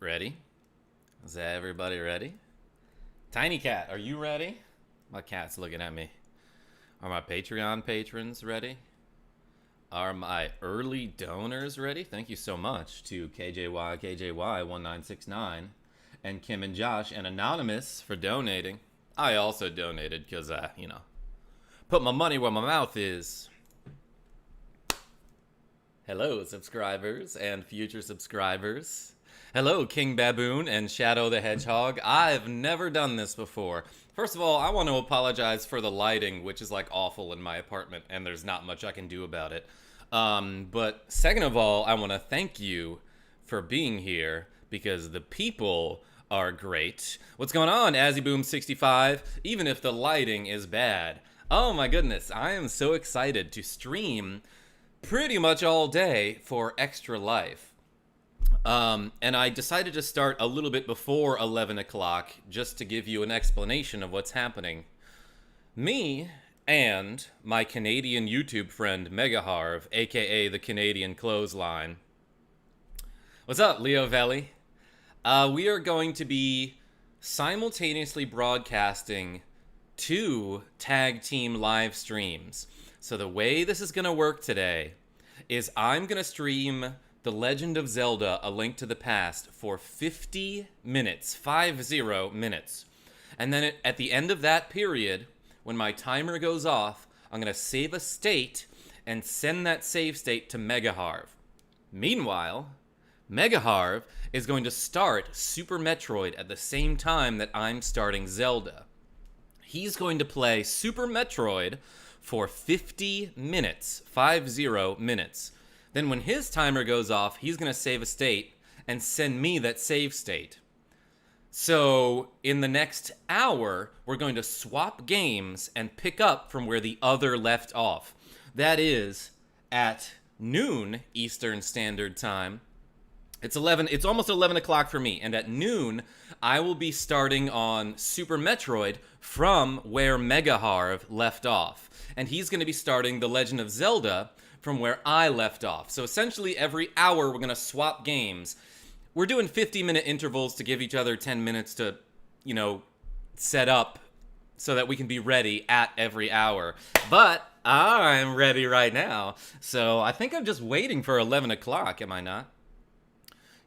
Ready? Is everybody ready? Tiny Cat, are you ready? My cat's looking at me. Are my Patreon patrons ready? Are my early donors ready? Thank you so much to KJY1969 and Kim and Josh and Anonymous for donating. I also donated because put my money where my mouth is. Hello, subscribers and future subscribers. Hello, King Baboon and Shadow the Hedgehog. I've never done this before. First of all, I want to apologize for the lighting, which is like awful in my apartment, and there's not much I can do about it. But second of all, I want to thank you for being here, because the people are great. What's going on, AzzyBoom65? Even if the lighting is bad. Oh my goodness, I am so excited to stream pretty much all day for Extra Life. And I decided to start a little bit before 11 o'clock just to give you an explanation of what's happening. Me and my Canadian YouTube friend MegaHarv, aka the Canadian Clothesline. What's up, Leo Velli? We are going to be simultaneously broadcasting 2 tag team live streams. So the way this is going to work today is I'm going to stream The Legend of Zelda: A Link to the Past for 50 minutes, 50 minutes. And then at the end of that period, when my timer goes off, I'm going to save a state and send that save state to MegaHarv. Meanwhile, MegaHarv is going to start Super Metroid at the same time that I'm starting Zelda. He's going to play Super Metroid for 50 minutes, 50 minutes. Then when his timer goes off, he's going to save a state and send me that save state. So in the next hour, we're going to swap games and pick up from where the other left off. That is at noon Eastern Standard Time. It's almost 11 o'clock for me, and at noon, I will be starting on Super Metroid from where MegaHarv left off. And he's going to be starting The Legend of Zelda from where I left off. So essentially, every hour, we're going to swap games. We're doing 50-minute intervals to give each other 10 minutes to, set up so that we can be ready at every hour. But I'm ready right now, so I think I'm just waiting for 11 o'clock, am I not?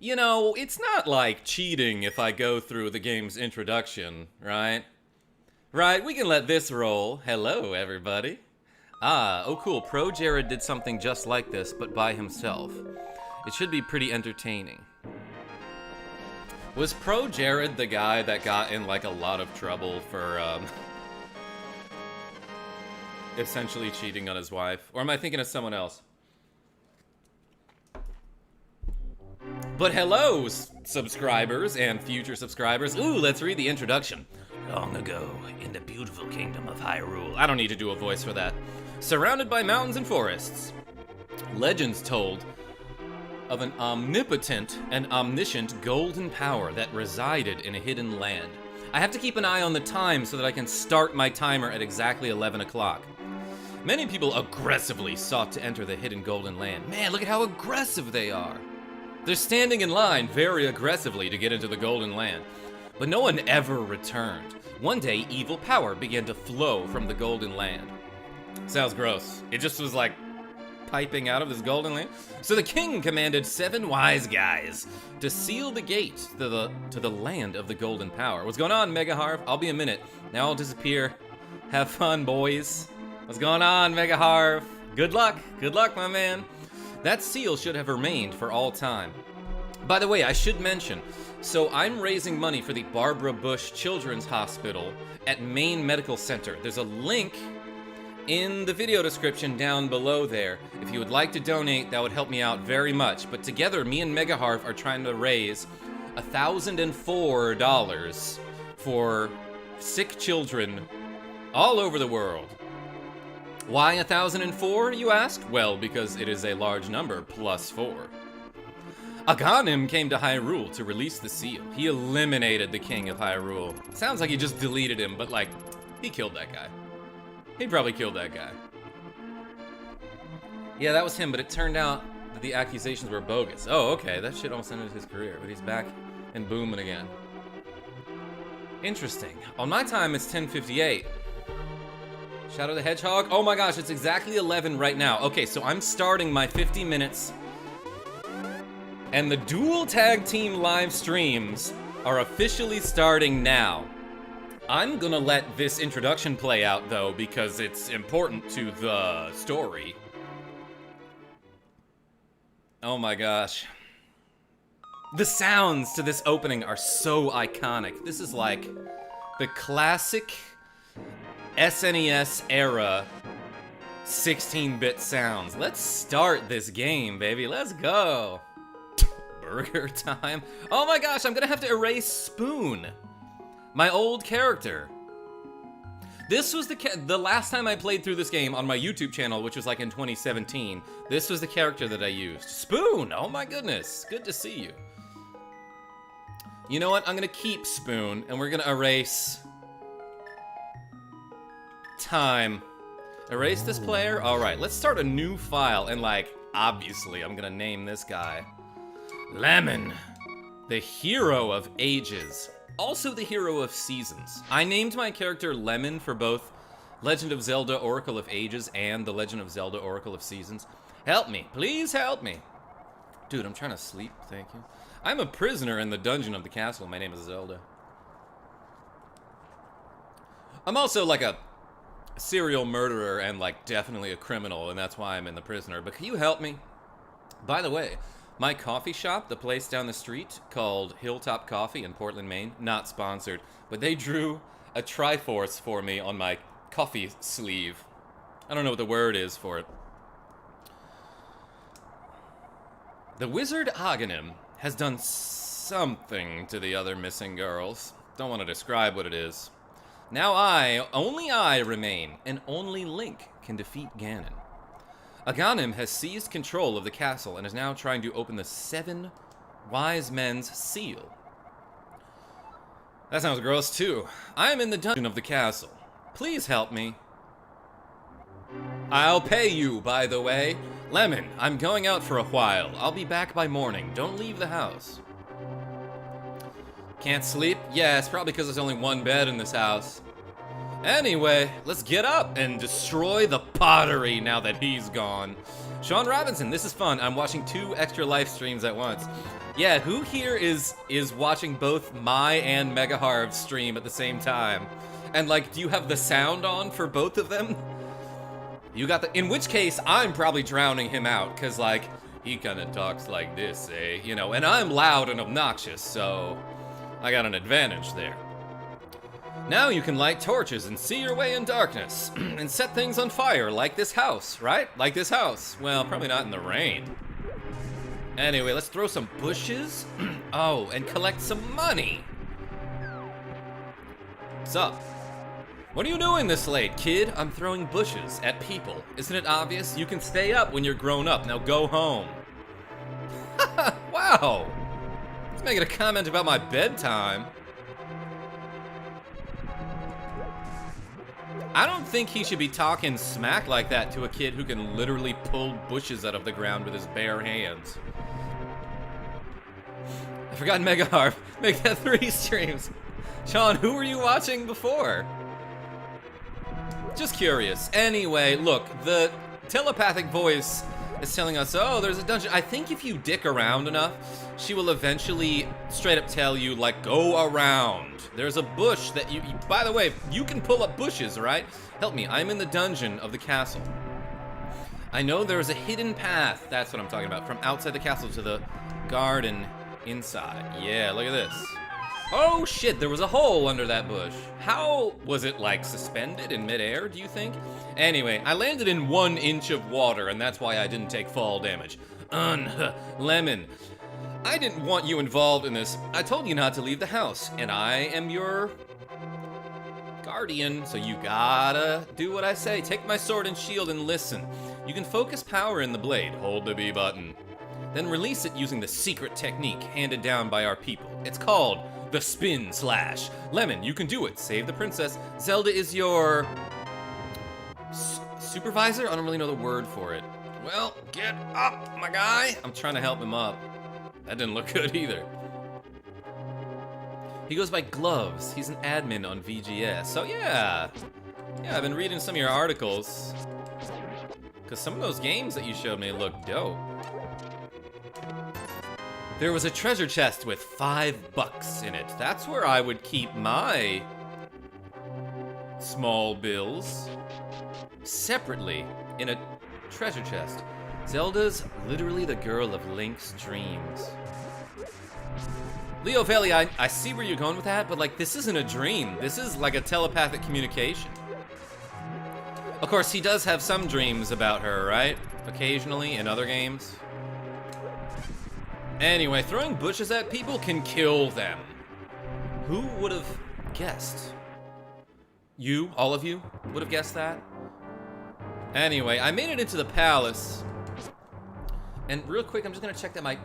It's not like cheating if I go through the game's introduction, right? Right, we can let this roll. Hello, everybody. Oh cool, Pro Jared did something just like this, but by himself. It should be pretty entertaining. Was Pro Jared the guy that got in, a lot of trouble for, essentially cheating on his wife? Or am I thinking of someone else? But hello, subscribers and future subscribers. Ooh, let's read the introduction. Long ago, in the beautiful kingdom of Hyrule. I don't need to do a voice for that. Surrounded by mountains and forests, legends told of an omnipotent and omniscient golden power that resided in a hidden land. I have to keep an eye on the time so that I can start my timer at exactly 11 o'clock. Many people aggressively sought to enter the hidden golden land. Man, look at how aggressive they are. They're standing in line very aggressively to get into the Golden Land. But no one ever returned. One day, evil power began to flow from the Golden Land. Sounds gross. It just was piping out of this Golden Land. So the king commanded 7 wise guys to seal the gate to the land of the Golden Power. What's going on, MegaHarv? I'll be a minute. Now I'll disappear. Have fun, boys. What's going on, MegaHarv? Good luck. Good luck, my man. That seal should have remained for all time. By the way, I should mention, so I'm raising money for the Barbara Bush Children's Hospital at Maine Medical Center. There's a link in the video description down below there. If you would like to donate, that would help me out very much. But together, me and MegaHarv are trying to raise $1,004 for sick children all over the world. Why 1,004, you asked? Well, because it is a large number, plus 4. Aghanim came to Hyrule to release the seal. He eliminated the king of Hyrule. Sounds like he just deleted him, but he killed that guy. He probably killed that guy. Yeah, that was him, but it turned out that the accusations were bogus. Oh, okay, that shit almost ended his career, but he's back and booming again. Interesting. On my time, it's 10:58. Shadow the Hedgehog? Oh my gosh, it's exactly 11 right now. Okay, so I'm starting my 50 minutes. And the dual tag team live streams are officially starting now. I'm gonna let this introduction play out, though, because it's important to the story. Oh my gosh. The sounds to this opening are so iconic. This is like the classic SNES era 16-bit sounds. Let's start this game, baby. Let's go. Burger time. Oh my gosh, I'm gonna have to erase Spoon, my old character. This was the last time I played through this game on my YouTube channel, which was like in 2017. This was the character that I used. Spoon, oh my goodness. Good to see you. You know what? I'm gonna keep Spoon, and we're gonna erase time. Erase this player? Alright, let's start a new file, and like, obviously, I'm gonna name this guy Lemon, the hero of ages. Also the hero of seasons. I named my character Lemon for both Legend of Zelda Oracle of Ages and the Legend of Zelda Oracle of Seasons. Help me, please help me. Dude, I'm trying to sleep, thank you. I'm a prisoner in the dungeon of the castle. My name is Zelda. I'm also like a serial murderer and like definitely a criminal, and that's why I'm in the prisoner. But can you help me? By the way, my coffee shop, the place down the street called Hilltop Coffee in Portland, Maine, not sponsored, but they drew a Triforce for me on my coffee sleeve. I don't know what the word is for it. The wizard Aghanim has done something to the other missing girls. Don't want to describe what it is. Now only I remain, and only Link can defeat Ganon. Aghanim has seized control of the castle and is now trying to open the 7 wise men's seal. That sounds gross too. I am in the dungeon of the castle. Please help me. I'll pay you, by the way. Lemon, I'm going out for a while. I'll be back by morning. Don't leave the house. Can't sleep? Yeah, it's probably because there's only one bed in this house. Anyway, let's get up and destroy the pottery now that he's gone. Sean Robinson, this is fun. I'm watching 2 extra live streams at once. Yeah, who here is watching both my and MegaHarv's stream at the same time? And like, do you have the sound on for both of them? You got in which case, I'm probably drowning him out, cause like, he kinda talks like this, eh? You know, and I'm loud and obnoxious, so I got an advantage there. Now you can light torches and see your way in darkness, and set things on fire like this house, right? Like this house. Well, probably not in the rain. Anyway, let's throw some bushes. Oh, and collect some money. What's up? What are you doing this late, kid? I'm throwing bushes at people. Isn't it obvious? You can stay up when you're grown up. Now go home. Wow. He's making a comment about my bedtime. I don't think he should be talking smack like that to a kid who can literally pull bushes out of the ground with his bare hands. I forgot MegaHarv. Make that 3 streams. Sean, who were you watching before? Just curious. Anyway, look, the telepathic voice is telling us, oh, there's a dungeon. I think if you dick around enough, she will eventually straight up tell you, like, go around. There's a bush that you by the way, you can pull up bushes, right? Help me, I'm in the dungeon of the castle. I know there's a hidden path, that's what I'm talking about, from outside the castle to the garden inside. Yeah, look at this. Oh shit, there was a hole under that bush. How was it, like, suspended in midair, do you think? Anyway, I landed in 1 inch of water, and that's why I didn't take fall damage. Lemon. I didn't want you involved in this. I told you not to leave the house, and I am your guardian, so you gotta do what I say. Take my sword and shield and listen. You can focus power in the blade. Hold the B button. Then release it using the secret technique handed down by our people. It's called the spin slash. Lemon, you can do it. Save the princess. Zelda is your supervisor? I don't really know the word for it. Well, get up, my guy. I'm trying to help him up. That didn't look good either. He goes by Gloves. He's an admin on VGS. So yeah. Yeah, I've been reading some of your articles. Because some of those games that you showed me look dope. There was a treasure chest with $5 in it. That's where I would keep my small bills. Separately, in a treasure chest. Zelda's literally the girl of Link's dreams. Leo Valley, I see where you're going with that, but like, this isn't a dream. This is like a telepathic communication. Of course, he does have some dreams about her, right? Occasionally, in other games. Anyway, throwing bushes at people can kill them. Who would have guessed? You, all of you, would have guessed that? Anyway, I made it into the palace. And real quick, I'm just gonna check that my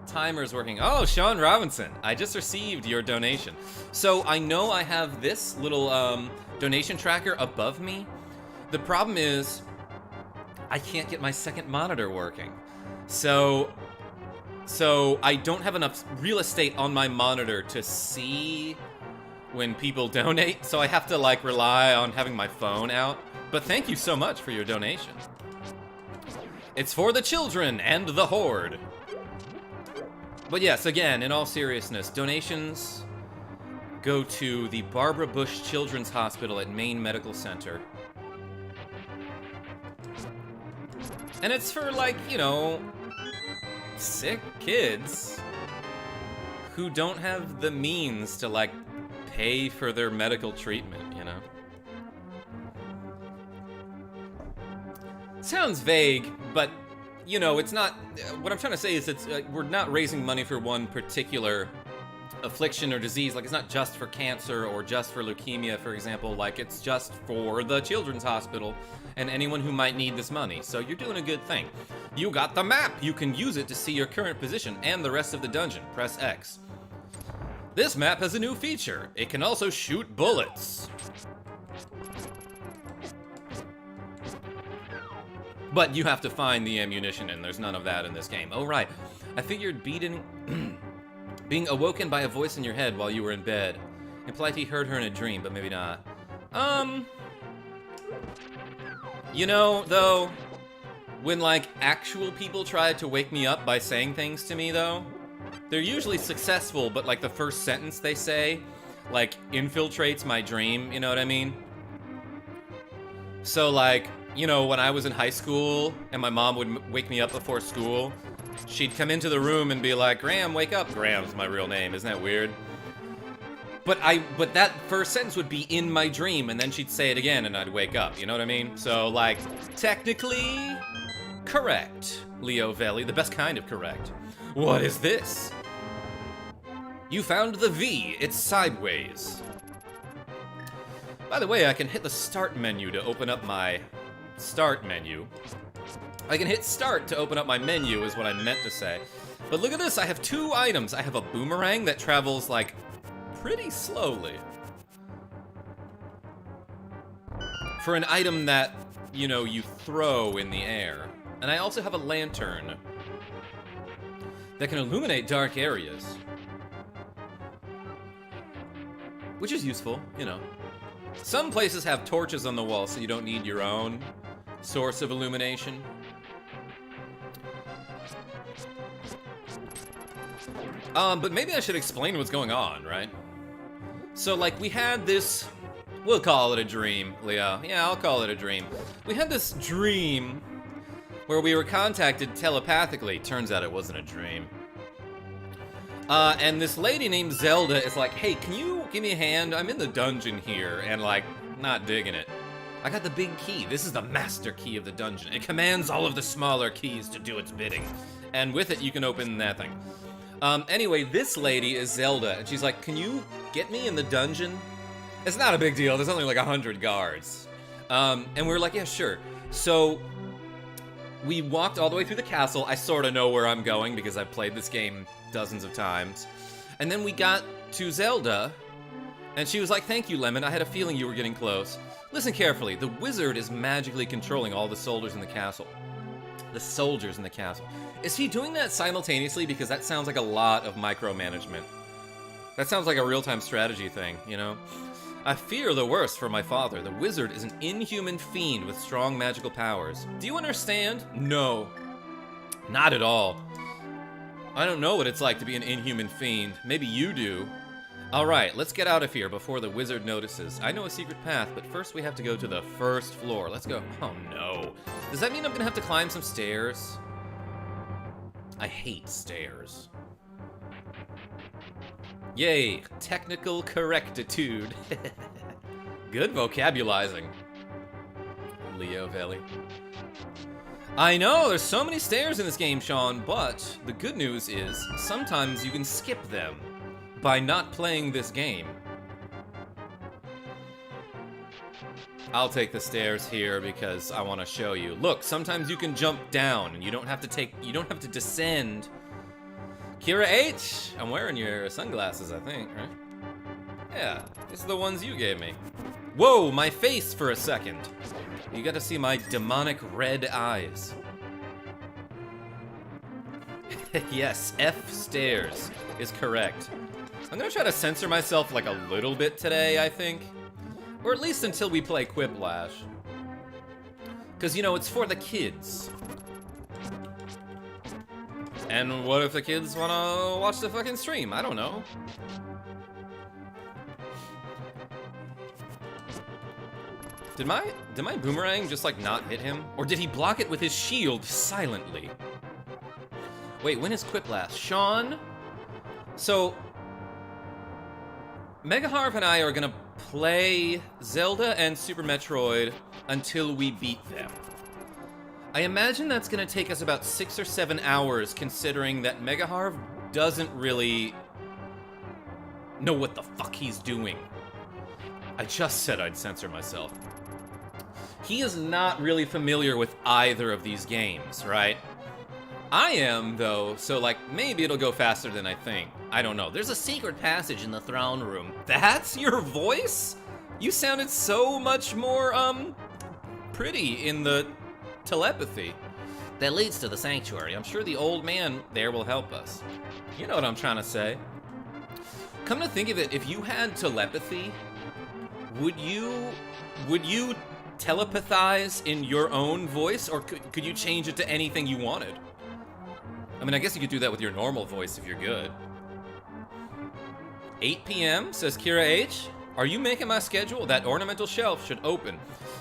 timer's working. Oh, Sean Robinson, I just received your donation. So I know I have this little donation tracker above me. The problem is, I can't get my second monitor working. So I don't have enough real estate on my monitor to see when people donate, so I have to like rely on having my phone out. But thank you so much for your donation. It's for the children and the horde. But yes, again, in all seriousness, donations go to the Barbara Bush Children's Hospital at Maine Medical Center. And it's for, like, you know, sick kids who don't have the means to, like, pay for their medical treatment, you know? Sounds vague, but, you know, it's not... What I'm trying to say is it's we're not raising money for one particular affliction or disease. Like, it's not just for cancer or just for leukemia, for example. Like, it's just for the children's hospital and anyone who might need this money. So you're doing a good thing. You got the map. You can use it to see your current position and the rest of the dungeon. Press X. This map has a new feature. It can also shoot bullets. But you have to find the ammunition, and there's none of that in this game. Oh, right. I figured being awoken by a voice in your head while you were in bed implied he heard her in a dream, but maybe not. You know, though, when, like, actual people try to wake me up by saying things to me, though, they're usually successful, but, like, the first sentence they say, like, infiltrates my dream, you know what I mean? So, like, you know, when I was in high school and my mom would wake me up before school, she'd come into the room and be like, Graham, wake up. Graham's my real name, isn't that weird? But that first sentence would be in my dream, and then she'd say it again and I'd wake up, you know what I mean? So, like, technically correct, Leo Velli, the best kind of correct. What is this? You found the V, it's sideways. By the way, I can hit the start menu to open up my start menu. I can hit start to open up my menu is what I meant to say. But look at this, I have two items. I have a boomerang that travels, like, pretty slowly. For an item that, you know, you throw in the air. And I also have a lantern that can illuminate dark areas. Which is useful, you know. Some places have torches on the wall, so you don't need your own source of illumination. But maybe I should explain what's going on, right? So, like, we had this... We'll call it a dream, Leo. Yeah, I'll call it a dream. We had this dream where we were contacted telepathically. Turns out it wasn't a dream. And this lady named Zelda is like, hey, can you give me a hand? I'm in the dungeon here, and, like, not digging it. I got the big key. This is the master key of the dungeon. It commands all of the smaller keys to do its bidding. And with it, you can open that thing. Anyway, this lady is Zelda, and she's like, can you get me in the dungeon? It's not a big deal. There's only like 100 guards. And we were like, yeah, sure. So we walked all the way through the castle. I sort of know where I'm going because I've played this game dozens of times. And then we got to Zelda, and she was like, thank you, Lemon. I had a feeling you were getting close. Listen carefully. The wizard is magically controlling all the soldiers in the castle. The soldiers in the castle. Is he doing that simultaneously? Because that sounds like a lot of micromanagement. That sounds like a real-time strategy thing, you know? I fear the worst for my father. The wizard is an inhuman fiend with strong magical powers. Do you understand? No. Not at all. I don't know what it's like to be an inhuman fiend. Maybe you do. Alright, let's get out of here before the wizard notices. I know a secret path, but first we have to go to the first floor. Let's go. Oh no. Does that mean I'm gonna have to climb some stairs? I hate stairs. Yay, technical correctitude. Good vocabulizing. Leo Valley. I know, there's so many stairs in this game, Sean, but the good news is sometimes you can skip them by not playing this game. I'll take the stairs here because I want to show you. Look, sometimes you can jump down and you don't have to descend. Kira H, I'm wearing your sunglasses, I think, right? Yeah, these are the ones you gave me. Whoa, my face for a second. You got to see my demonic red eyes. Yes, F stairs is correct. I'm gonna try to censor myself like a little bit today, I think. Or at least until we play Quiplash. Because, you know, it's for the kids. And what if the kids want to watch the fucking stream? I don't know. Did my boomerang just, like, not hit him? Or did he block it with his shield silently? Wait, when is Quiplash? Sean? So, MegaHarv and I are gonna play Zelda and Super Metroid until we beat them. I imagine that's gonna take us about 6 or 7 hours, considering that MegaHarv doesn't really know what the fuck he's doing. I just said I'd censor myself. He is not really familiar with either of these games, right? I am, though, so, like, maybe it'll go faster than I think. I don't know. There's a secret passage in the throne room. That's your voice? You sounded so much more, pretty in the telepathy. That leads to the sanctuary. I'm sure the old man there will help us. You know what I'm trying to say. Come to think of it, if you had telepathy, would you telepathize in your own voice, or could you change it to anything you wanted? I mean, I guess you could do that with your normal voice if you're good. 8 p.m., says Kira H. Are you making my schedule? That ornamental shelf should open.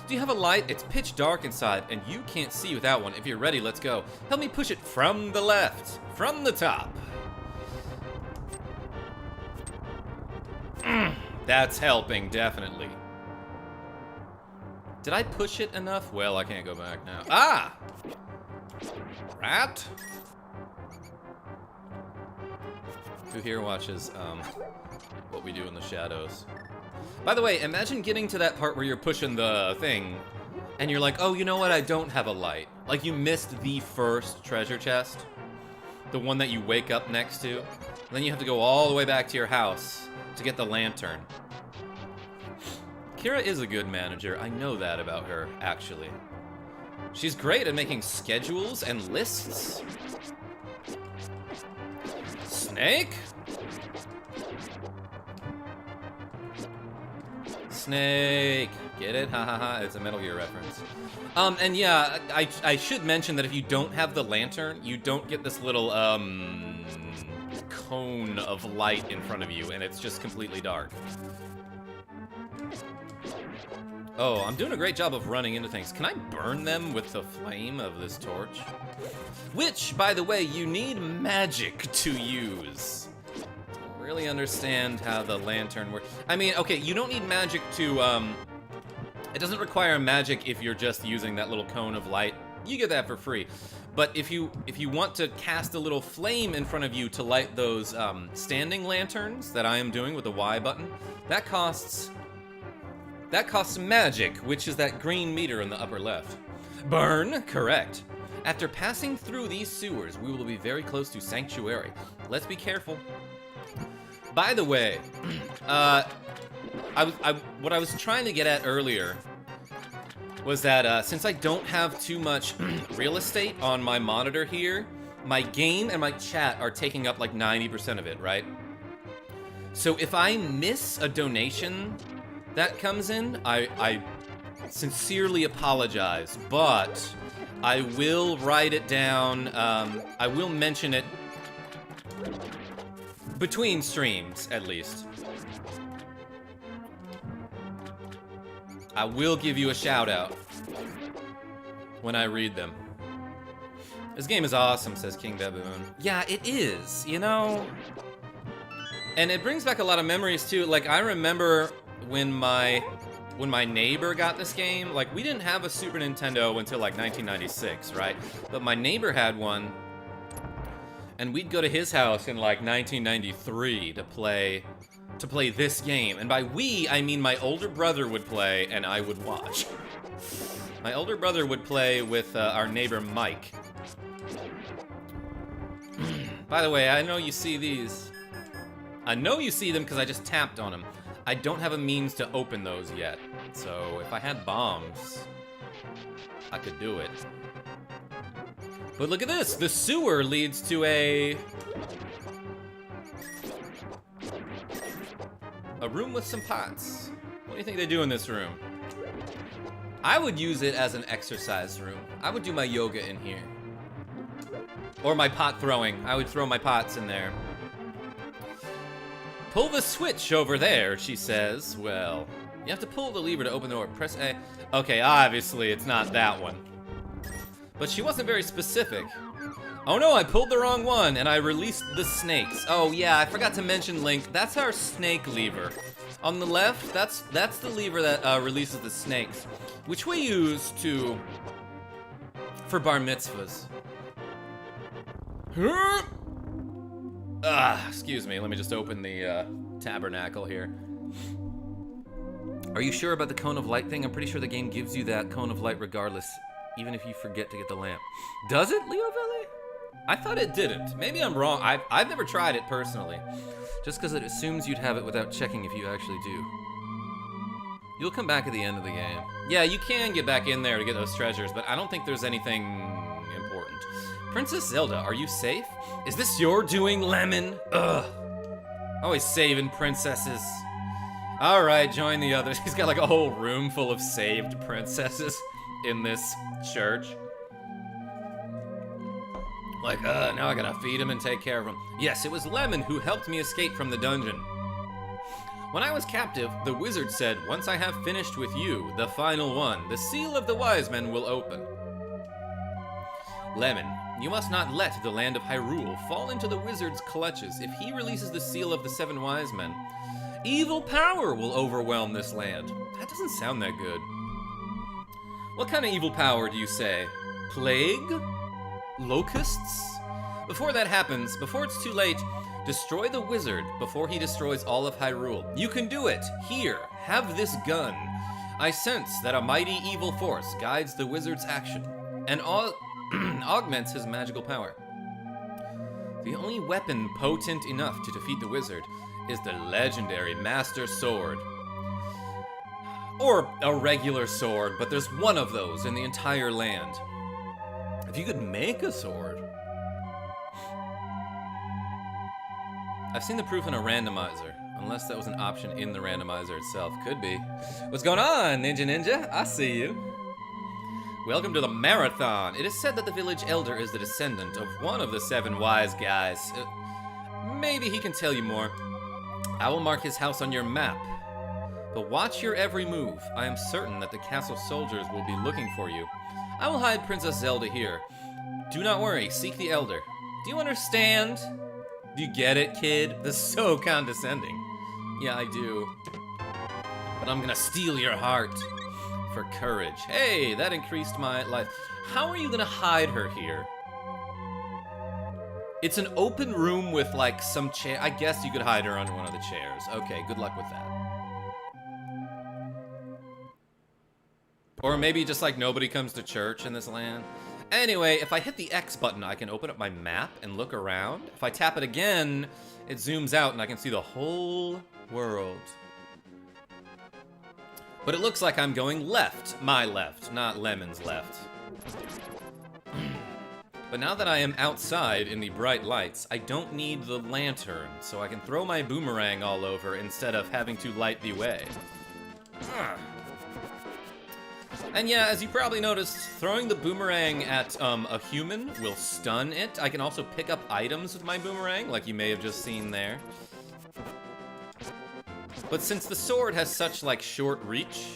Do you have a light? It's pitch dark inside, and you can't see without one. If you're ready, let's go. Help me push it from the left. From the top. That's helping, definitely. Did I push it enough? Well, I can't go back now. Ah! Rat? Who here watches what we do in the shadows? By the way, imagine getting to that part where you're pushing the thing and you're like, oh, you know what? I don't have a light. Like, you missed the first treasure chest, the one that you wake up next to. And then you have to go all the way back to your house to get the lantern. Kira is a good manager. I know that about her, actually. She's great at making schedules and lists. Snake? Snake. Get it? Ha ha ha. It's a Metal Gear reference. And yeah, I should mention that if you don't have the lantern, you don't get this little, cone of light in front of you, and it's just completely dark. Oh, I'm doing a great job of running into things. Can I burn them with the flame of this torch? Which, by the way, you need magic to use. Don't really understand how the lantern works. I mean, okay, you don't need magic to, it doesn't require magic if you're just using that little cone of light. You get that for free. But if you want to cast a little flame in front of you to light those standing lanterns that I am doing with the Y button, that costs magic, which is that green meter in the upper left. Burn, correct. After passing through these sewers, we will be very close to Sanctuary. Let's be careful. By the way, what I was trying to get at earlier was that since I don't have too much real estate on my monitor here, my game and my chat are taking up like 90% of it, right? So if I miss a donation that comes in, I sincerely apologize, but I will write it down. I will mention it between streams, at least. I will give you a shout out when I read them. This game is awesome, says King Baboon. Yeah, it is, you know? And it brings back a lot of memories too. Like, I remember when my neighbor got this game, like, we didn't have a Super Nintendo until like 1996, right? But my neighbor had one, and we'd go to his house in like 1993 to play this game. And by we, I mean my older brother would play and I would watch. My older brother would play with our neighbor Mike. By the way, I know you see these. I know you see them because I just tapped on them. I don't have a means to open those yet. So if I had bombs, I could do it. But look at this. The sewer leads to a room with some pots. What do you think they do in this room? I would use it as an exercise room. I would do my yoga in here. Or my pot throwing. I would throw my pots in there. Pull the switch over there, she says. Well, you have to pull the lever to open the door. Press A. Okay, obviously it's not that one. But she wasn't very specific. Oh no, I pulled the wrong one and I released the snakes. Oh yeah, I forgot to mention, Link. That's our snake lever. On the left, that's the lever that releases the snakes, which we use for bar mitzvahs. Excuse me, let me just open the tabernacle here. Are you sure about the cone of light thing? I'm pretty sure the game gives you that cone of light regardless, even if you forget to get the lamp. Does it, Leo Valley? I thought it didn't. Maybe I'm wrong. I've never tried it personally. Just because it assumes you'd have it without checking if you actually do. You'll come back at the end of the game. Yeah, you can get back in there to get those treasures, but I don't think there's anything important. Princess Zelda, are you safe? Is this your doing, Lemon? Ugh. Always saving princesses. Alright, join the others. He's got like a whole room full of saved princesses in this church. Like, now I gotta feed him and take care of him. Yes, it was Lemon who helped me escape from the dungeon. When I was captive, the wizard said, once I have finished with you, the final one, the seal of the wise men will open. Lemon, you must not let the land of Hyrule fall into the wizard's clutches. If he releases the seal of the 7 wise men, evil power will overwhelm this land. That doesn't sound that good. What kind of evil power do you say? Plague? Locusts? Before that happens, before it's too late, destroy the wizard before he destroys all of Hyrule. You can do it. Here, have this gun. I sense that a mighty evil force guides the wizard's action and augments his magical power. The only weapon potent enough to defeat the wizard is the legendary Master Sword. Or a regular sword, but there's one of those in the entire land. If you could make a sword. I've seen the proof in a randomizer, unless that was an option in the randomizer itself. Could be. What's going on, Ninja? I see you. Welcome to the marathon. It is said that the village elder is the descendant of one of the 7 wise guys. Maybe he can tell you more. I will mark his house on your map. But watch your every move. I am certain that the castle soldiers will be looking for you. I will hide Princess Zelda here. Do not worry, seek the elder. Do you understand? Do you get it, kid? This is so condescending. Yeah, I do. But I'm gonna steal your heart for courage. Hey, that increased my life. How are you gonna hide her here? It's an open room with like some chair. I guess you could hide her under one of the chairs. Okay, good luck with that. Or maybe just like nobody comes to church in this land. Anyway, if I hit the X button, I can open up my map and look around. If I tap it again, it zooms out and I can see the whole world. But it looks like I'm going left. My left, not Lemon's left. But now that I am outside in the bright lights, I don't need the lantern, so I can throw my boomerang all over instead of having to light the way. And yeah, as you probably noticed, throwing the boomerang at a human will stun it. I can also pick up items with my boomerang, like you may have just seen there. But since the sword has such, like, short reach,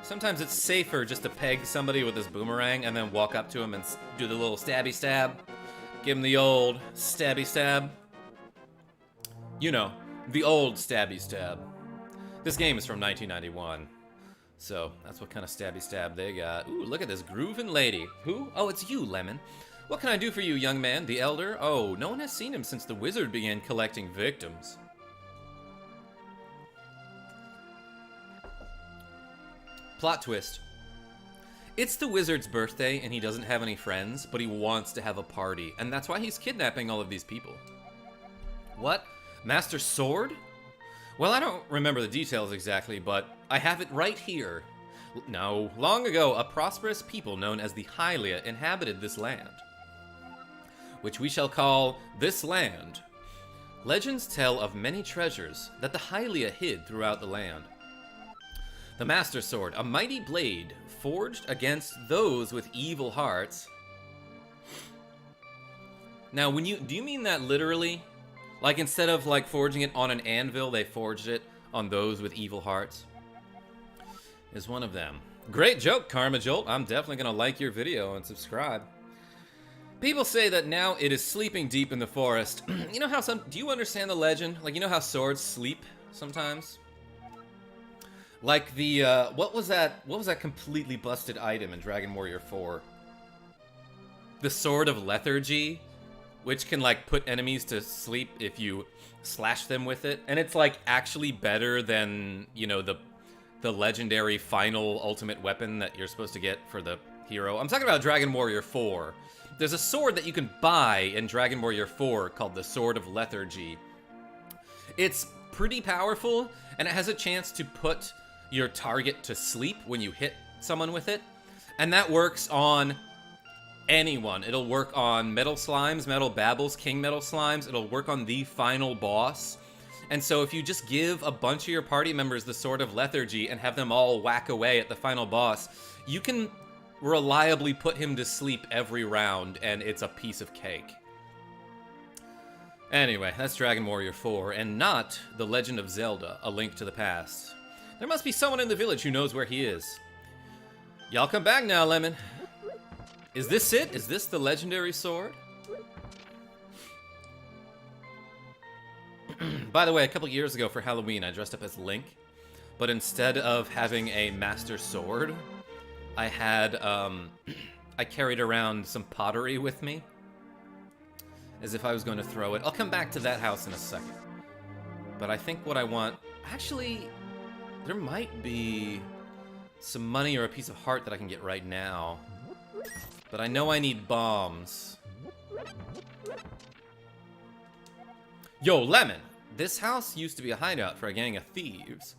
sometimes it's safer just to peg somebody with this boomerang and then walk up to him and do the little stabby stab. Give him the old stabby stab. You know, the old stabby stab. This game is from 1991. So, that's what kind of stabby stab they got. Ooh, look at this groovin' lady. Who? Oh, it's you, Lemon. What can I do for you, young man? The Elder? Oh, no one has seen him since the wizard began collecting victims. Plot twist. It's the wizard's birthday and he doesn't have any friends, but he wants to have a party, and that's why he's kidnapping all of these people. What? Master Sword? Well, I don't remember the details exactly, but I have it right here. No, long ago, a prosperous people known as the Hylia inhabited this land, which we shall call this land. Legends tell of many treasures that the Hylia hid throughout the land. The Master Sword, a mighty blade forged against those with evil hearts. Now, do you mean that literally? Like, instead of, like, forging it on an anvil, they forged it on those with evil hearts? Is one of them. Great joke, KarmaJolt. I'm definitely gonna like your video and subscribe. People say that now it is sleeping deep in the forest. You know how do you understand the legend? Like, you know how swords sleep sometimes? Like the, what was that completely busted item in Dragon Warrior 4? The Sword of Lethargy, which can, like, put enemies to sleep if you slash them with it. And it's, like, actually better than, you know, the legendary final ultimate weapon that you're supposed to get for the hero. I'm talking about Dragon Warrior 4. There's a sword that you can buy in Dragon Warrior 4 called the Sword of Lethargy. It's pretty powerful, and it has a chance to put your target to sleep when you hit someone with it. And that works on anyone. It'll work on Metal Slimes, Metal Babbles, King Metal Slimes. It'll work on the final boss. And so if you just give a bunch of your party members the Sword of Lethargy and have them all whack away at the final boss, you can reliably put him to sleep every round, and it's a piece of cake. Anyway, that's Dragon Warrior 4, and not The Legend of Zelda, A Link to the Past. There must be someone in the village who knows where he is. Y'all come back now, Lemon. Is this it? Is this the legendary sword? By the way, a couple years ago for Halloween, I dressed up as Link. But instead of having a master sword, I had, I carried around some pottery with me. As if I was going to throw it. I'll come back to that house in a second. But I think what I want... Actually... There might be some money or a piece of heart that I can get right now. But I know I need bombs. Yo, Lemon! This house used to be a hideout for a gang of thieves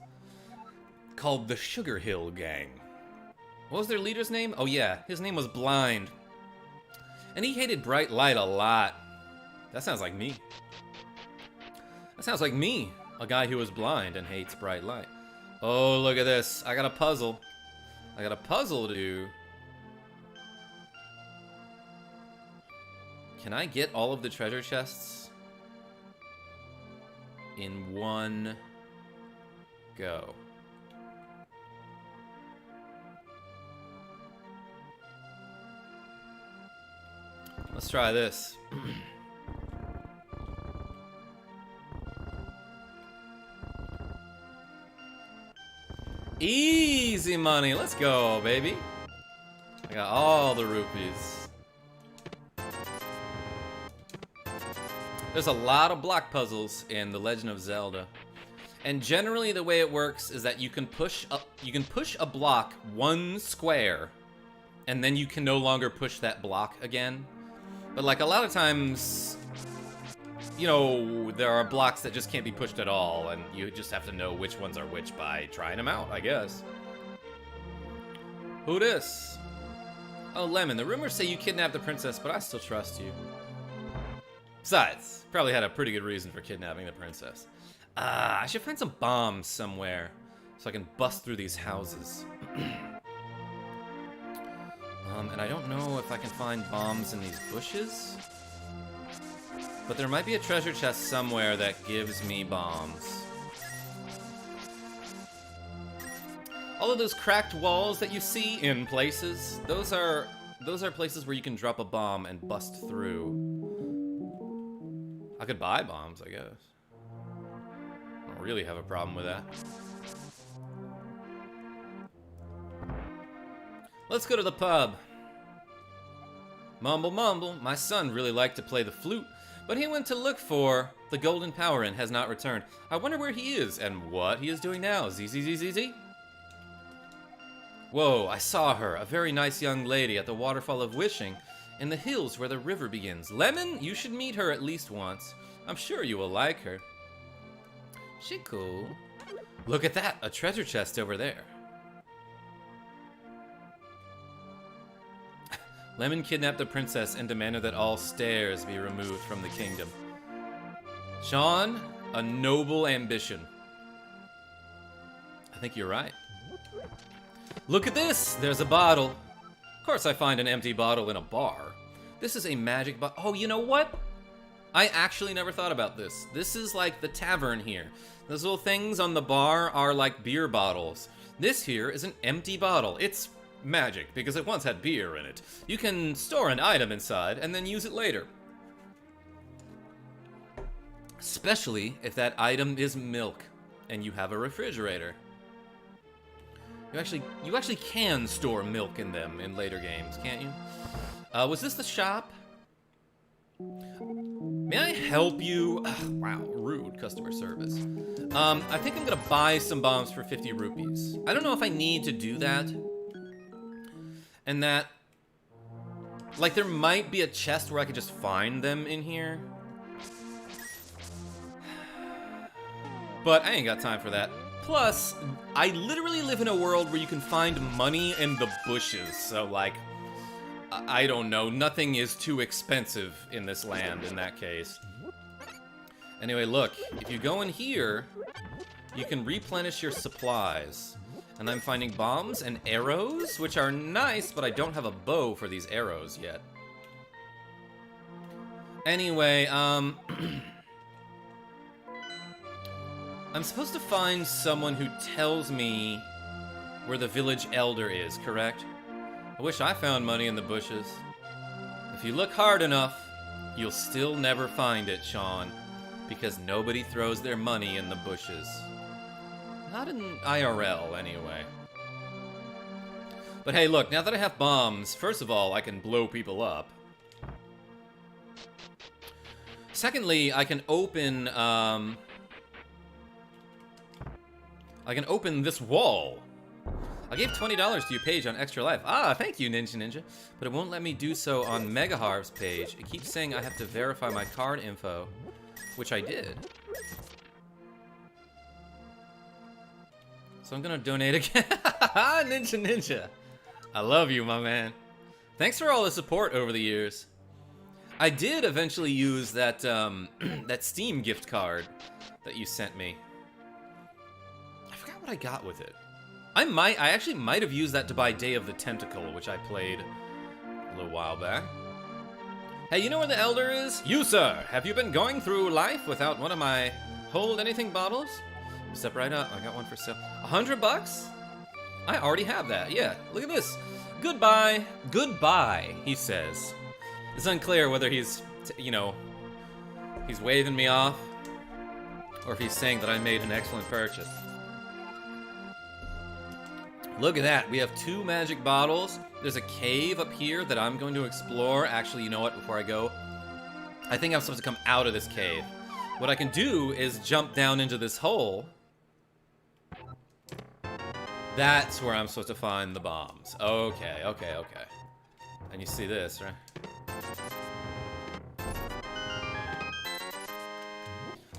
called the Sugar Hill Gang. What was their leader's name? Oh yeah, his name was Blind. And he hated bright light a lot. That sounds like me. That sounds like me, a guy who is blind and hates bright light. Oh, look at this. I got a puzzle. I got a puzzle to do. Can I get all of the treasure chests in one go? Let's try this. Easy money, let's go, baby. I got all the rupees. There's a lot of block puzzles in The Legend of Zelda. And generally the way it works is that you can push a block one square, and then you can no longer push that block again. But like a lot of times, you know, there are blocks that just can't be pushed at all, and you just have to know which ones are which by trying them out, I guess. Who this? Oh, Lemon, the rumors say you kidnapped the princess, but I still trust you. Besides, probably had a pretty good reason for kidnapping the princess. I should find some bombs somewhere so I can bust through these houses. And I don't know if I can find bombs in these bushes. But there might be a treasure chest somewhere that gives me bombs. All of those cracked walls that you see in places, those are places where you can drop a bomb and bust through. I could buy bombs, I guess. I don't really have a problem with that. Let's go to the pub. Mumble, mumble. My son really liked to play the flute, but he went to look for the golden power and has not returned. I wonder where he is and what he is doing now. ZZZZZ? Whoa, I saw her, a very nice young lady at the Waterfall of Wishing in the hills where the river begins. Lemon, you should meet her at least once. I'm sure you will like her. She cool. Look at that, a treasure chest over there. Lemon kidnapped the princess and demanded that all stairs be removed from the kingdom. Sean, a noble ambition. I think you're right. Look at this! There's a bottle. Of course I find an empty bottle in a bar. This is a magic bottle. Oh, you know what? I actually never thought about this. This is like the tavern here. Those little things on the bar are like beer bottles. This here is an empty bottle. It's magic because it once had beer in it. You can store an item inside and then use it later. Especially if that item is milk and you have a refrigerator. You actually can store milk in them in later games, can't you? Was this the shop? May I help you? Wow, rude customer service. I think I'm gonna buy some bombs for 50 rupees. I don't know if I need to do that. And that, like, there might be a chest where I could just find them in here. But I ain't got time for that. Plus, I literally live in a world where you can find money in the bushes, so, like, I don't know, nothing is too expensive in this land in that case. Anyway, look, if you go in here, you can replenish your supplies. And I'm finding bombs and arrows, which are nice, but I don't have a bow for these arrows yet. Anyway, I'm supposed to find someone who tells me where the village elder is, correct? I wish I found money in the bushes. If you look hard enough, you'll still never find it, Sean, because nobody throws their money in the bushes. Not in IRL, anyway. But hey, look, now that I have bombs, first of all, I can blow people up. Secondly, I can open this wall. I gave $20 to your page on Extra Life. Ah, thank you, Ninja. But it won't let me do so on MegaHarv's page. It keeps saying I have to verify my card info, which I did. So I'm gonna donate again. Ninja. I love you, my man. Thanks for all the support over the years. I did eventually use that that Steam gift card that you sent me. I forgot what I got with it. I actually might have used that to buy Day of the Tentacle, which I played a little while back. Hey, you know where the elder is? You, sir. Have you been going through life without one of my hold anything bottles? Step right up. I got one for sale. $100? I already have that. Yeah, look at this. Goodbye. Goodbye, he says. It's unclear whether he's, he's waving me off or if he's saying that I made an excellent purchase. Look at that. We have 2 magic bottles. There's a cave up here that I'm going to explore. Actually, you know what? Before I go, I think I'm supposed to come out of this cave. What I can do is jump down into this hole. That's where I'm supposed to find the bombs. Okay. And you see this, right?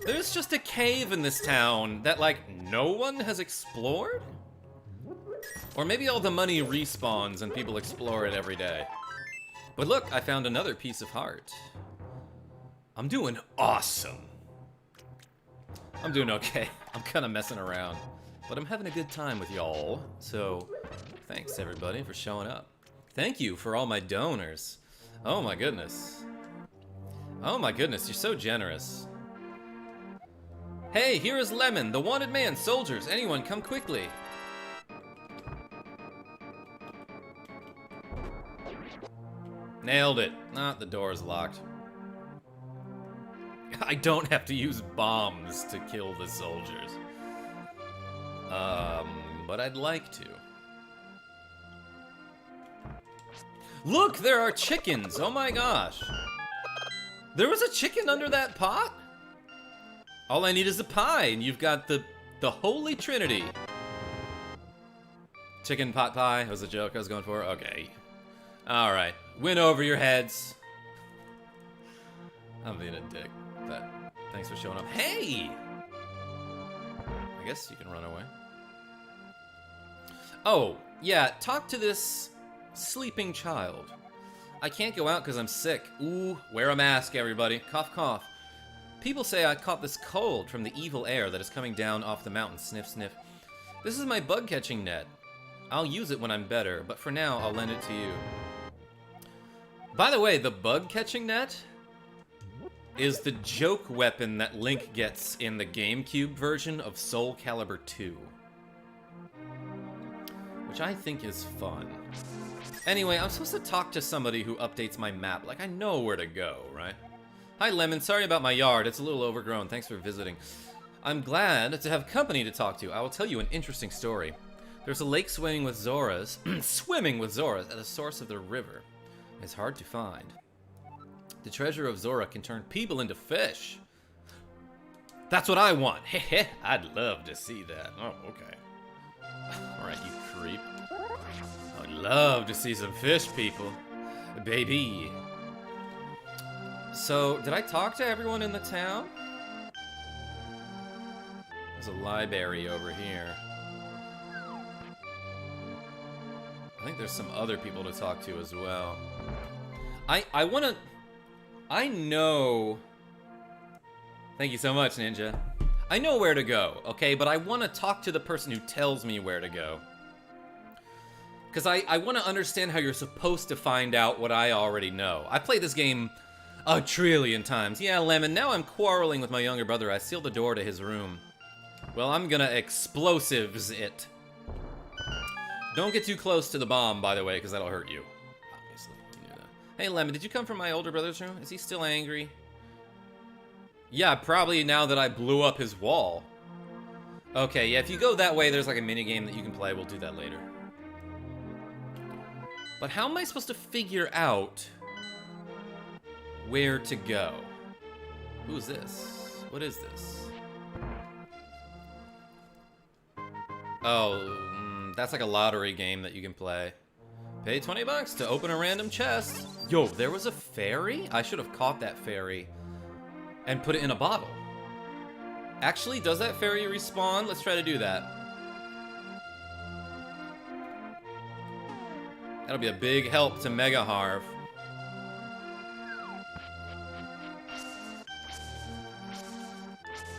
There's just a cave in this town that, like, no one has explored? Or maybe all the money respawns and people explore it every day. But look, I found another piece of heart. I'm doing awesome. I'm doing okay. I'm kind of messing around. But I'm having a good time with y'all. So, thanks everybody for showing up. Thank you for all my donors. Oh my goodness. Oh my goodness, you're so generous. Hey, here is Lemon, the wanted man. Soldiers, anyone, come quickly. Nailed it. Ah, the door is locked. I don't have to use bombs to kill the soldiers. But I'd like to. Look, there are chickens. Oh my gosh. There was a chicken under that pot? All I need is a pie, and you've got the Holy Trinity. Chicken pot pie was a joke I was going for. Okay. Alright. Win over your heads. I'm being a dick, but thanks for showing up. Hey! I guess you can run away. Oh, yeah, talk to this sleeping child. I can't go out because I'm sick. Ooh, wear a mask, everybody. Cough, cough. People say I caught this cold from the evil air that is coming down off the mountain. Sniff, sniff. This is my bug-catching net. I'll use it when I'm better, but for now, I'll lend it to you. By the way, the bug-catching net is the joke weapon that Link gets in the GameCube version of Soul Calibur 2. Which I think is fun. Anyway, I'm supposed to talk to somebody who updates my map. Like, I know where to go, right? Hi, Lemon. Sorry about my yard. It's a little overgrown. Thanks for visiting. I'm glad to have company to talk to. I will tell you an interesting story. There's a lake swimming with Zoras, at the source of the river. It's hard to find. The treasure of Zora can turn people into fish. That's what I want. Heh, I'd love to see that. Oh, okay. Alright, you creep. I'd love to see some fish people. Baby. So, did I talk to everyone in the town? There's a library over here. I think there's some other people to talk to as well. I wanna... I know... Thank you so much, Ninja. I know where to go, okay? But I want to talk to the person who tells me where to go. Because I want to understand how you're supposed to find out what I already know. I played this game a trillion times. Yeah, Lemon, now I'm quarreling with my younger brother. I sealed the door to his room. Well, I'm gonna explosives it. Don't get too close to the bomb, by the way, because that'll hurt you. Obviously, you knew that. Hey, Lemon, did you come from my older brother's room? Is he still angry? Yeah, probably now that I blew up his wall. Okay, yeah, if you go that way, there's like a minigame that you can play. We'll do that later. But how am I supposed to figure out where to go? Who's this? What is this? Oh, that's like a lottery game that you can play. Pay 20 bucks to open a random chest. Yo, there was a fairy? I should have caught that fairy and put it in a bottle. Actually, does that fairy respawn? Let's try to do that. That'll be a big help to MegaHarv.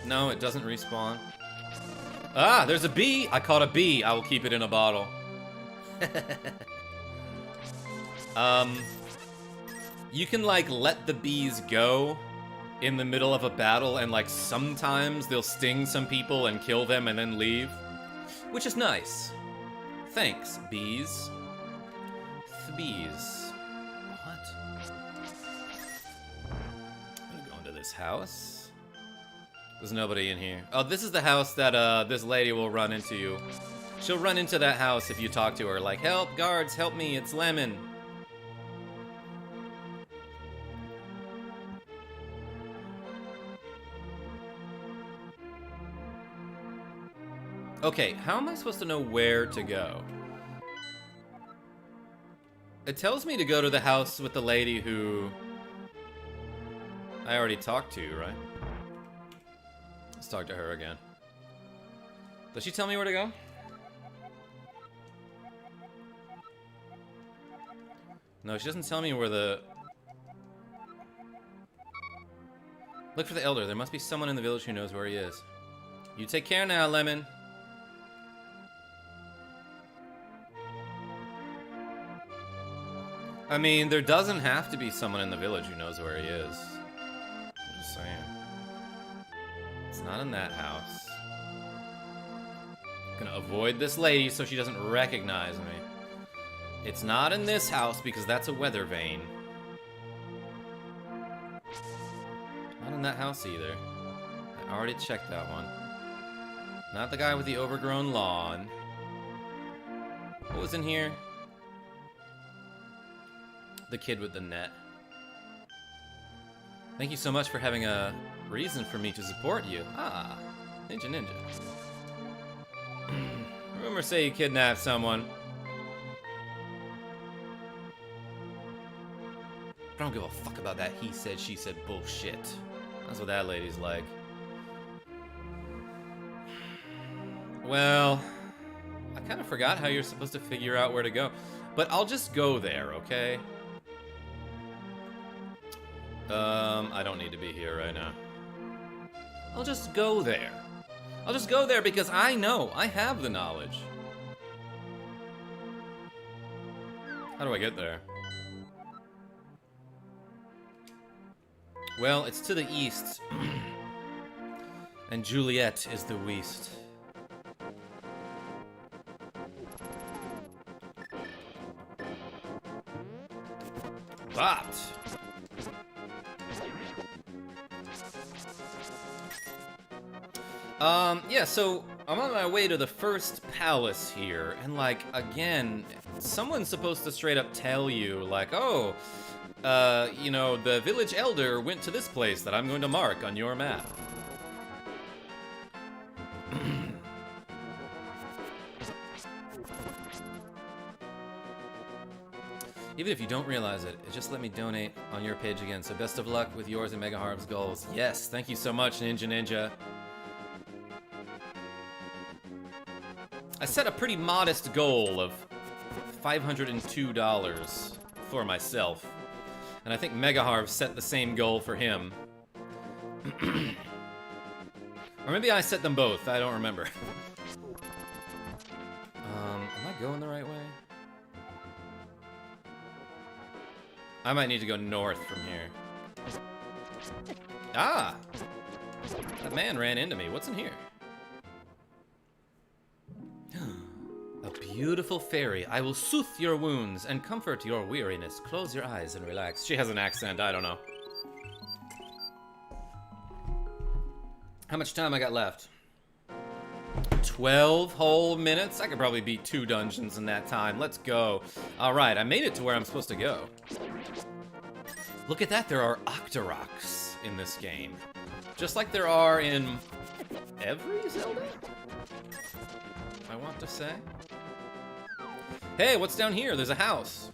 No, it doesn't respawn. Ah, there's a bee! I caught a bee. I will keep it in a bottle. You can, like, let the bees go in the middle of a battle, and, like, sometimes they'll sting some people and kill them and then leave. Which is nice. Thanks, bees. Bees. What? I'm gonna go into this house. There's nobody in here. Oh, this is the house that this lady will run into you. She'll run into that house if you talk to her. Like, help, guards, help me, it's Lemon. Okay, how am I supposed to know where to go? It tells me to go to the house with the lady who I already talked to, right? Let's talk to her again. Does she tell me where to go? No, she doesn't tell me where the... Look for the elder. There must be someone in the village who knows where he is. You take care now, Lemon. I mean, there doesn't have to be someone in the village who knows where he is. I'm just saying. It's not in that house. I'm gonna avoid this lady so she doesn't recognize me. It's not in this house because that's a weather vane. Not in that house either. I already checked that one. Not the guy with the overgrown lawn. What was in here? The kid with the net. Thank you so much for having a reason for me to support you. Ah, Ninja. Rumors say you kidnapped someone. I don't give a fuck about that he said, she said bullshit. That's what that lady's like. Well, I kind of forgot how you're supposed to figure out where to go. But I'll just go there, okay? I don't need to be here right now. I'll just go there. I'll just go there because I know. I have the knowledge. How do I get there? Well, it's to the east. And Juliet is the west. But... yeah, so I'm on my way to the first palace here, and like, again, someone's supposed to straight up tell you, like, oh, you know, the village elder went to this place that I'm going to mark on your map. Even if you don't realize it, just let me donate on your page again. So best of luck with yours and MegaHarv's goals. Yes, thank you so much, Ninja. I set a pretty modest goal of $502 for myself. And I think MegaHarv set the same goal for him. Or maybe I set them both, I don't remember. Am I going the right way? I might need to go north from here. Ah! That man ran into me. What's in here? A beautiful fairy. I will soothe your wounds and comfort your weariness. Close your eyes and relax. She has an accent. I don't know. How much time I got left? 12 whole minutes? I could probably beat 2 dungeons in that time. Let's go. Alright, I made it to where I'm supposed to go. Look at that, there are Octoroks in this game. Just like there are in every Zelda? I want to say. Hey, what's down here? There's a house.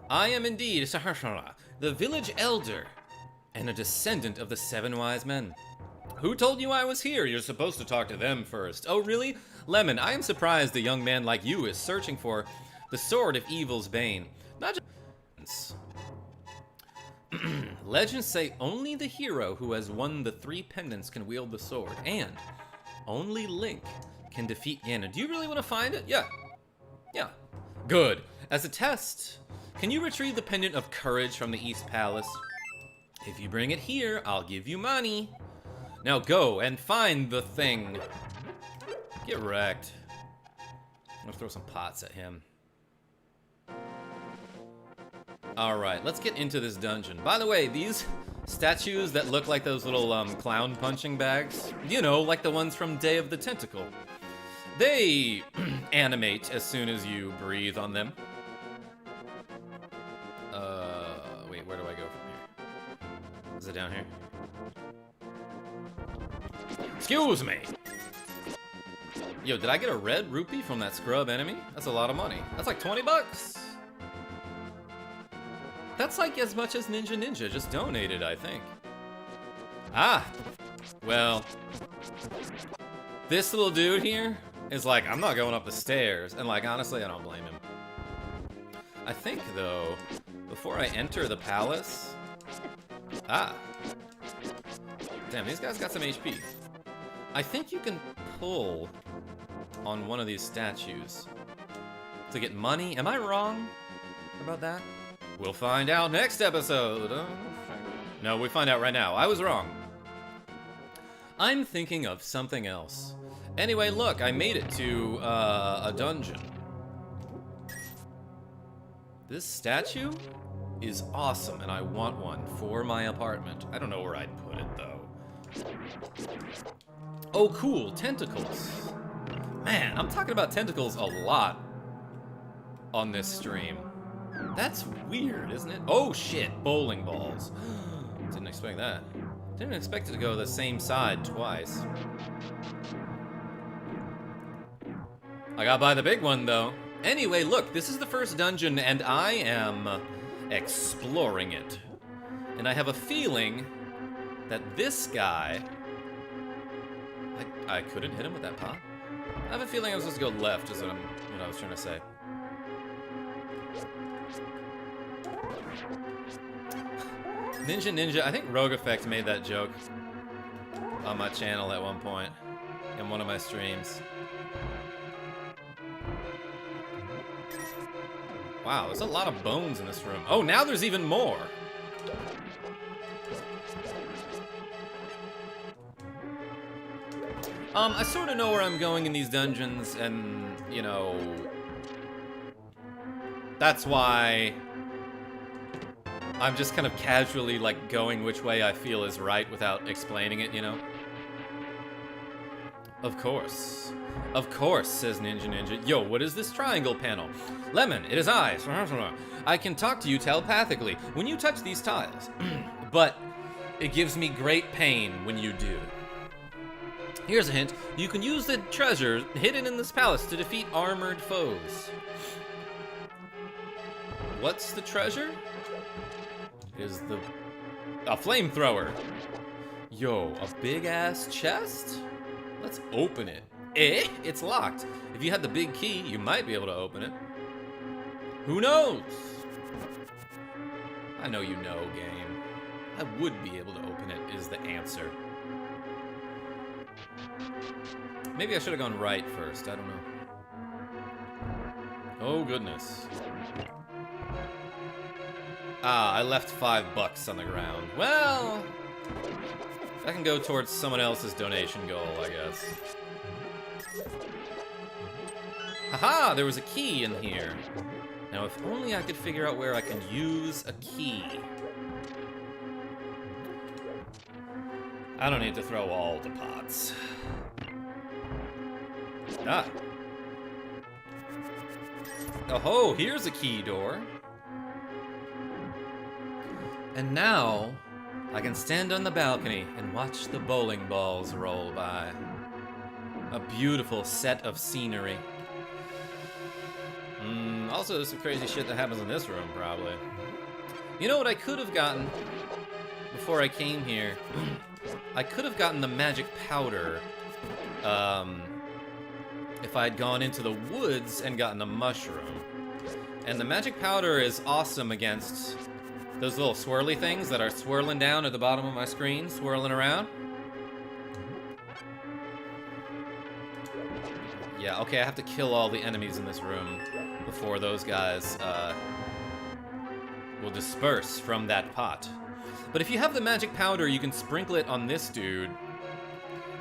I am indeed Sahasrara, the village elder, and a descendant of the 7 wise men. Who told you I was here? You're supposed to talk to them first. Oh, really? Lemon, I am surprised a young man like you is searching for the sword of evil's bane. Not just... Legends say only the hero who has won the 3 pendants can wield the sword, and only Link can defeat Ganon. Do you really want to find it? Yeah. Yeah. Good. As a test, can you retrieve the pendant of courage from the East Palace? If you bring it here, I'll give you money. Now go and find the thing. Get wrecked. I'm gonna throw some pots at him. Alright, let's get into this dungeon. By the way, these statues that look like those little clown punching bags, you know, like the ones from Day of the Tentacle, they animate as soon as you breathe on them. Wait, where do I go from here? Is it down here? Excuse me! Yo, did I get a red rupee from that scrub enemy? That's a lot of money. That's like 20 bucks! That's like as much as Ninja just donated, I think. Ah! Well, this little dude here is like, I'm not going up the stairs. And like, honestly, I don't blame him. I think, though, before I enter the palace... Ah. Damn, these guys got some HP. I think you can pull on one of these statues to get money. Am I wrong about that? We'll find out next episode. No, we find out right now. I was wrong. I'm thinking of something else. Anyway, look, I made it to a dungeon. This statue is awesome, and I want one for my apartment. I don't know where I'd put it, though. Oh, cool, tentacles. Man, I'm talking about tentacles a lot on this stream. That's weird, isn't it? Oh, shit, bowling balls. Didn't expect that. Didn't expect it to go the same side twice. I got by the big one, though. Anyway, look, this is the first dungeon, and I am exploring it. And I have a feeling that this guy... I couldn't hit him with that pot. I have a feeling I was supposed to go left, is what I was trying to say. Ninja, I think Rogue Effect made that joke on my channel at one point in one of my streams. Wow, there's a lot of bones in this room. Oh, now there's even more. I sort of know where I'm going in these dungeons, and, you know, that's why I'm just kind of casually, like, going which way I feel is right without explaining it, you know? Of course. Of course, says Ninja. Yo, what is this triangle panel? Lemon, it is I. I can talk to you telepathically when you touch these tiles. But it gives me great pain when you do. Here's a hint. You can use the treasure hidden in this palace to defeat armored foes. What's the treasure? Is a flamethrower. Yo, a big-ass chest? Let's open it. It's locked. If you had the big key, you might be able to open it. Who knows? I know you know, game. I would be able to open it, is the answer. Maybe I should have gone right first, I don't know. Oh, goodness. Ah, I left $5 on the ground. Well, I can go towards someone else's donation goal, I guess. Haha, there was a key in here. Now, if only I could figure out where I can use a key. I don't need to throw all the pots. Ah. Oh, here's a key door. And now, I can stand on the balcony and watch the bowling balls roll by. A beautiful set of scenery. Also, there's some crazy shit that happens in this room, probably. You know what I could have gotten before I came here? I could have gotten the magic powder, if I had gone into the woods and gotten a mushroom. And the magic powder is awesome against those little swirly things that are swirling down at the bottom of my screen, swirling around. Yeah, okay, I have to kill all the enemies in this room before those guys will disperse from that pot. But if you have the magic powder, you can sprinkle it on this dude,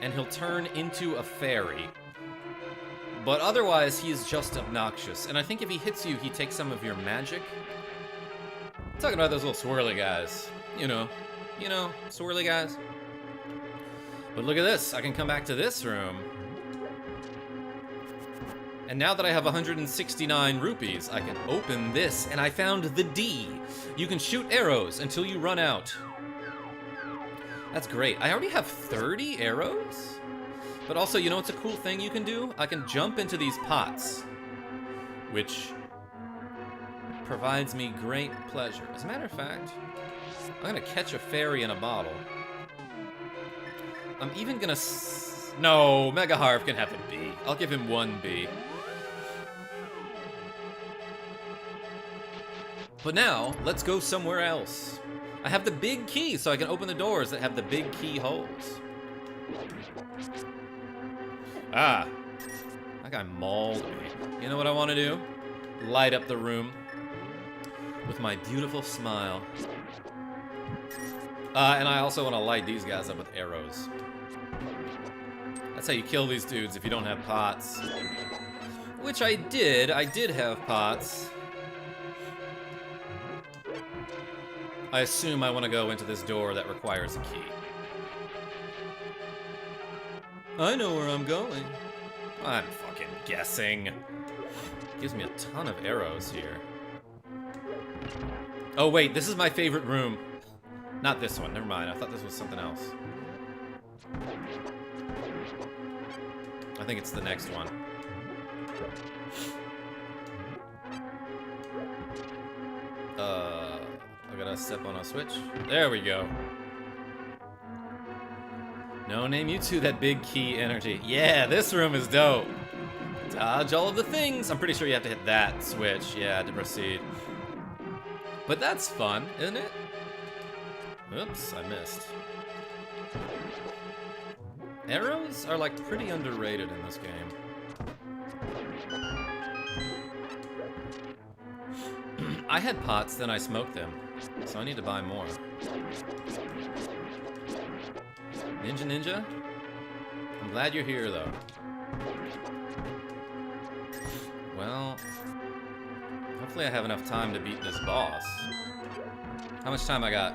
and he'll turn into a fairy. But otherwise, he is just obnoxious. And I think if he hits you, he takes some of your magic. I'm talking about those little swirly guys. You know, swirly guys. But look at this. I can come back to this room. And now that I have 169 rupees, I can open this, and I found the D. You can shoot arrows until you run out. That's great. I already have 30 arrows? But also, you know what's a cool thing you can do? I can jump into these pots, which provides me great pleasure. As a matter of fact, I'm gonna catch a fairy in a bottle. I'm even gonna No, MegaHarv can have a B. I'll give him 1 B. But now, let's go somewhere else. I have the big key, so I can open the doors that have the big key holes. Ah. That guy mauled me. You know what I want to do? Light up the room with my beautiful smile. And I also want to light these guys up with arrows. That's how you kill these dudes if you don't have pots. Which I did. I did have pots. I assume I want to go into this door that requires a key. I know where I'm going. I'm fucking guessing. Gives me a ton of arrows here. Oh wait, this is my favorite room. Not this one, never mind. I thought this was something else. I think it's the next one. I gotta step on a switch. There we go. No, name you two that big key energy. Yeah, this room is dope. Dodge all of the things. I'm pretty sure you have to hit that switch, yeah, to proceed. But that's fun, isn't it? Oops, I missed. Arrows are like pretty underrated in this game. I had pots, then I smoked them, so I need to buy more. Ninja? I'm glad you're here, though. Well, hopefully I have enough time to beat this boss. How much time I got?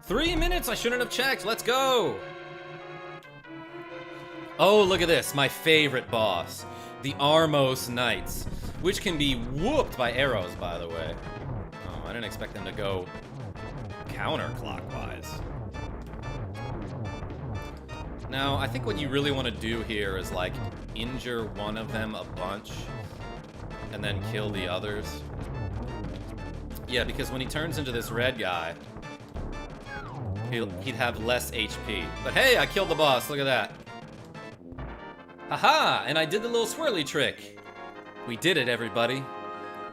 3 minutes! I shouldn't have checked! Let's go! Oh, look at this. My favorite boss. The Armos Knights. Which can be whooped by arrows, by the way. Oh, I didn't expect them to go counterclockwise. Now, I think what you really want to do here is, like, injure one of them a bunch and then kill the others. Yeah, because when he turns into this red guy, he'd have less HP. But hey, I killed the boss, look at that. Haha, and I did the little swirly trick. We did it, everybody.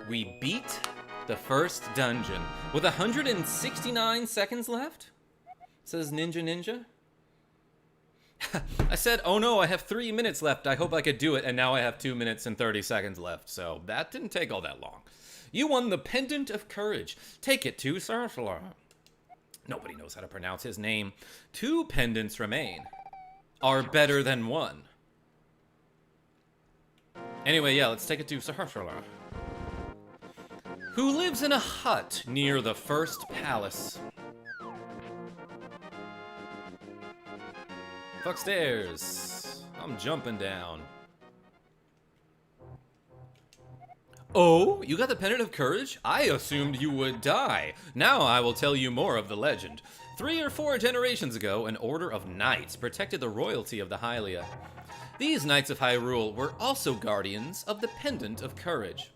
We beat the first dungeon with 169 seconds left. Says Ninja. I said, oh no, I have 3 minutes left. I hope I could do it, and now I have 2 minutes and 30 seconds left, so that didn't take all that long. You won the Pendant of Courage. Take it to Sarfala. Nobody knows how to pronounce his name. 2 pendants remain. Are better than 1. Anyway, yeah, let's take it to Sarfala, who lives in a hut near the first palace. Fuck stairs. I'm jumping down. Oh, you got the Pendant of Courage? I assumed you would die. Now I will tell you more of the legend. 3 or 4 generations ago, an order of knights protected the royalty of the Hylia. These Knights of Hyrule were also guardians of the Pendant of Courage.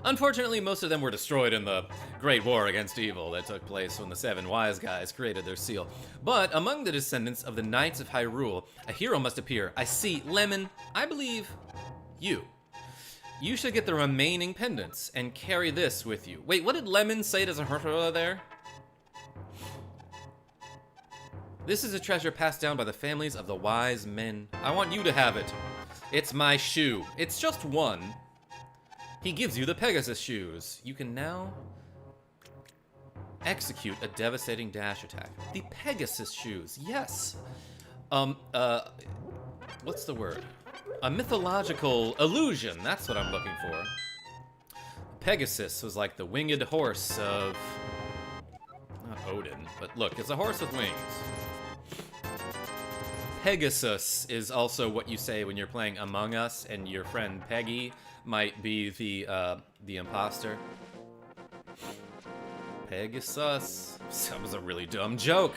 Unfortunately, most of them were destroyed in the Great War Against Evil that took place when the 7 Wise Guys created their seal. But among the descendants of the Knights of Hyrule, a hero must appear. I see, Lemon, I believe you. You should get the remaining pendants and carry this with you. Wait, what did Lemon say to Zahara there? This is a treasure passed down by the families of the wise men. I want you to have it. It's my shoe. It's just one. He gives you the Pegasus shoes. You can now execute a devastating dash attack. The Pegasus shoes, yes. What's the word? A mythological illusion, that's what I'm looking for. Pegasus was like the winged horse of... not Odin, but look, it's a horse with wings. Pegasus is also what you say when you're playing Among Us and your friend Peggy might be the imposter. Pegasus. That was a really dumb joke.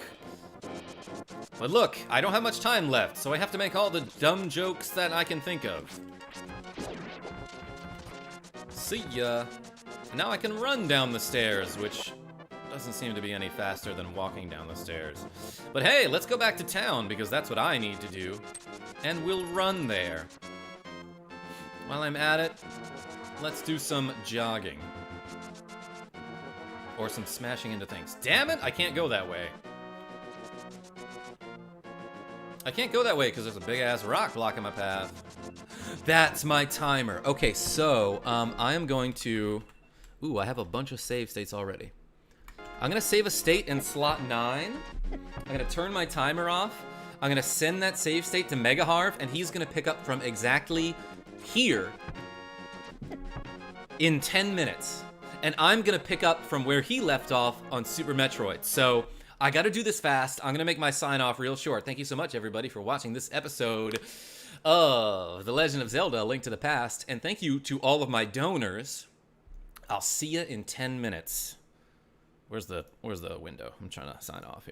But look, I don't have much time left, so I have to make all the dumb jokes that I can think of. See ya. Now I can run down the stairs, which Doesn't seem to be any faster than walking down the stairs. But hey, let's go back to town, because that's what I need to do. And we'll run there. While I'm at it, let's do some jogging. Or some smashing into things. Damn it, I can't go that way. I can't go that way because there's a big-ass rock blocking my path. That's my timer. Okay, so I am going to... Ooh, I have a bunch of save states already. I'm going to save a state in slot 9. I'm going to turn my timer off. I'm going to send that save state to MegaHarv, and he's going to pick up from exactly here in 10 minutes. And I'm going to pick up from where he left off on Super Metroid. So I got to do this fast. I'm going to make my sign off real short. Thank you so much, everybody, for watching this episode of The Legend of Zelda: A Link to the Past. And thank you to all of my donors. I'll see you in 10 minutes. Where's the window? I'm trying to sign off here.